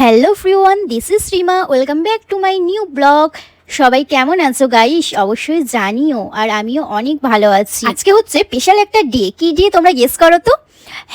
Hello everyone, this is Rima. Welcome back to my new blog. সবাই কেমন আছো guys? অবশ্যই জানিও, আর আমিও অনেক ভালো আছি। আজকে হচ্ছে স্পেশাল একটা ডে। কি ডে তোমরা গেস করো তো?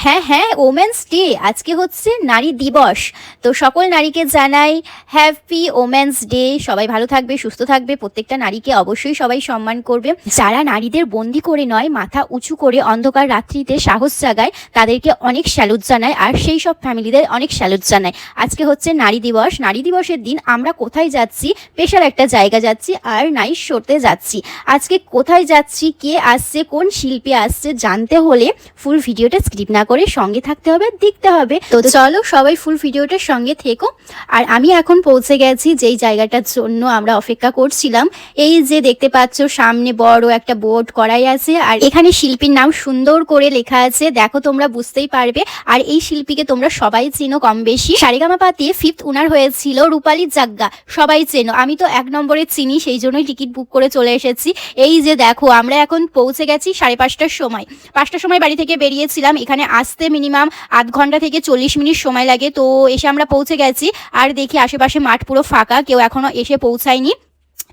হ্যাঁ, ওমেন্স ডে। আজকে হচ্ছে নারী দিবস। তো সকল নারীকে জানাই হ্যাপি ওমেন্স ডে। সবাই ভালো থাকবে, সুস্থ থাকবে। প্রত্যেকটা নারীকে অবশ্যই সবাই সম্মান করবে। যারা নারীদের বন্দি করে নয়, মাথা উঁচু করে অন্ধকার রাত্রিতে সাহস জাগায়, তাদেরকে অনেক স্যালুট জানায়। আর সেই সব ফ্যামিলিদের অনেক স্যালুট জানায়। আজকে হচ্ছে নারী দিবস। নারী দিবসের দিন আমরা কোথায় যাচ্ছি? স্পেশাল একটা জায়গা যাচ্ছি, আর নাইট শোতে যাচ্ছি। আজকে কোথায় যাচ্ছি, কে আসছে, কোন শিল্পী আসছে জানতে হলে ফুল ভিডিওটা স্ক্রিপ্ট না করে সঙ্গে থাকতে হবে, দেখতে হবে। তো চলো সবাই ফুল ভিডিওটার সঙ্গে থেকো। আর আমি এখন পৌঁছে গেছি যেই জায়গাটার জন্য আমরা অপেক্ষা করছিলাম। এই যে দেখতে পাচ্ছ সামনে বড় একটা বোর্ড করাই আছে, আর এখানে শিল্পীর নাম সুন্দর করে লেখা আছে, দেখো তোমরা বুঝতেই পারবে। আর এই শিল্পীকে তোমরা সবাই চেনো কম বেশি। সারেগামাপাতে 5th উনার হয়েছিল রূপালী জাগ্গা, সবাই চেনো। আমি তো 1 নম্বরে চিনি, সেই জন্যই টিকিট বুক করে চলে এসেছি। এই যে দেখো আমরা এখন পৌঁছে গেছি 5:30টার সময়। 5টার সময় বাড়ি থেকে বেরিয়েছিলাম। এখানে আসতে মিনিমাম আধ ঘন্টা থেকে 40 মিনিট সময় লাগে। তো এসে আমরা পৌঁছে গেছি, আর দেখি আশেপাশে মাঠ পুরো ফাঁকা, কেউ এখনো এসে পৌঁছায়নি।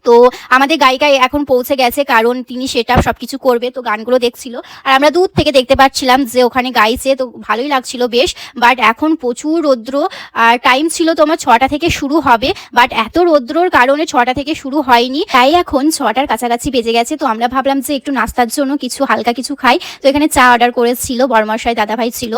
তো আমাদের গায়িকা এখন পৌঁছে গেছে, কারণ তিনি সেটা সবকিছু করবে। তো গানগুলো দেখছিল, আর আমরা দূর থেকে দেখতে পাচ্ছিলাম যে ওখানে গাইছে, তো ভালোই লাগছিল বেশ। বাট এখন প্রচুর রৌদ্র, আর টাইম ছিল তোমার 6টা থেকে শুরু হবে, বাট এত রৌদ্রর কারণে 6টা থেকে শুরু হয়নি। তাই এখন 6টার কাছাকাছি বেজে গেছে। তো আমরা ভাবলাম যে একটু নাস্তার জন্য কিছু হালকা কিছু খাই। তো এখানে চা অর্ডার করেছিল বরমশাই, দাদাভাই ছিল,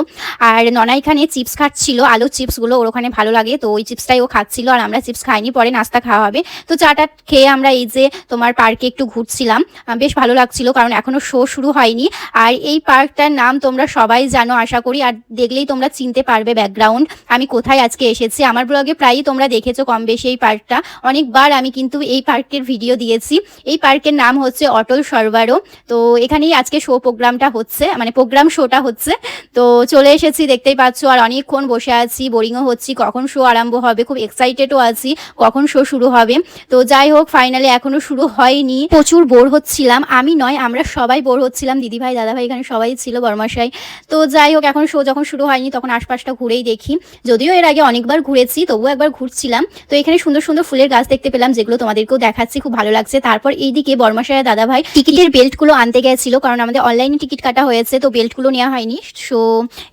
আর ননা এখানে চিপস খাচ্ছিল, আলুর চিপসগুলো ওর ওখানে ভালো লাগে, তো ওই চিপসটাই ও খাচ্ছিল। আর আমরা চিপস খাইনি, পরে নাস্তা খাওয়া হবে। তো চাটা খেয়ে আমরা এই যে তোমার পার্কে একটু ঘুরছিলাম। বেশ ভালো লাগছিল, কারণ এখনো শো শুরু হয়নি। আর এই পার্কটার নাম তোমরা সবাই জানো আশা করি, আর দেখলেই তোমরা চিনতে পারবে ব্যাকগ্রাউন্ড আমি কোথায় আজকে এসেছি। আমার ব্লগে প্রায়ই তোমরা দেখেছো কম বেশি এই পার্কটা। অনেকবার আমি কিন্তু এই পার্কের ভিডিও দিয়েছি। এই পার্কের নাম হচ্ছে অটল সরোবর। তো এখানেই আজকে শো প্রোগ্রামটা হচ্ছে, মানে প্রোগ্রাম শোটা হচ্ছে। তো চলে এসেছি, দেখতেই পাচ্ছ। আর অনেকক্ষণ বসে আছি, বোরিংও হচ্ছি, কখন শো আরম্ভ হবে। খুব এক্সাইটেডও আছি কখন শো শুরু হবে। তো যাই হোক, ফাইনালি এখনো শুরু হয়নি। প্রচুর বোর হচ্ছিলাম, আমি নয় আমরা সবাই বোর হচ্ছিলাম, দিদিভাই দাদাভাই এখানে সবাই ছিল, বরমাশাই। তো যাই হোক, এখন শো যখন শুরু হয়নি তখন আশপাশটা ঘুরেই দেখি। যদিও এর আগে অনেকবার ঘুরেছি, তবুও একবার ঘুরছিলাম। তো এখানে সুন্দর সুন্দর ফুলের গাছ দেখতে পেলাম, যেগুলো তোমাদেরকেও দেখাচ্ছি, খুব ভালো লাগছে। তারপর এইদিকে বরমাশাই আর দাদাভাই টিকিটের বেল্টগুলো আনতে গেছিল, কারণ আমাদের অনলাইনে টিকিট কাটা হয়েছে, তো বেল্টগুলো নেওয়া হয়নি। সো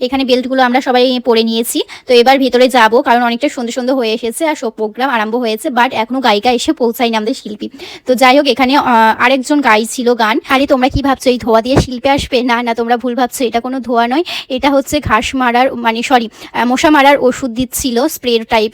এখানে বেল্টগুলো আমরা সবাই পরে নিয়েছি। তো এবার ভিতরে যাব, কারণ অনেকটা সন্ধ্যে সন্ধ্যে হয়ে এসেছে, আর শো প্রোগ্রাম আরম্ভ হয়েছে। বাট এখনো গায়িকা এসে পৌঁছায়নি, আমাদের শিল্পী। তো যাই হোক, এখানে আরেকজন গাইছিল গান। আরে তোমরা কি ভাবছো এই ধোয়া দিয়ে শিল্পী আসবে? না না, তোমরা ভুল ভাবছো, এটা কোনো ধোয়া নয়, এটা হচ্ছে ঘাস মারার, মানে সরি, মশা মারার ওষুধ দিচ্ছিল, স্প্রে টাইপের।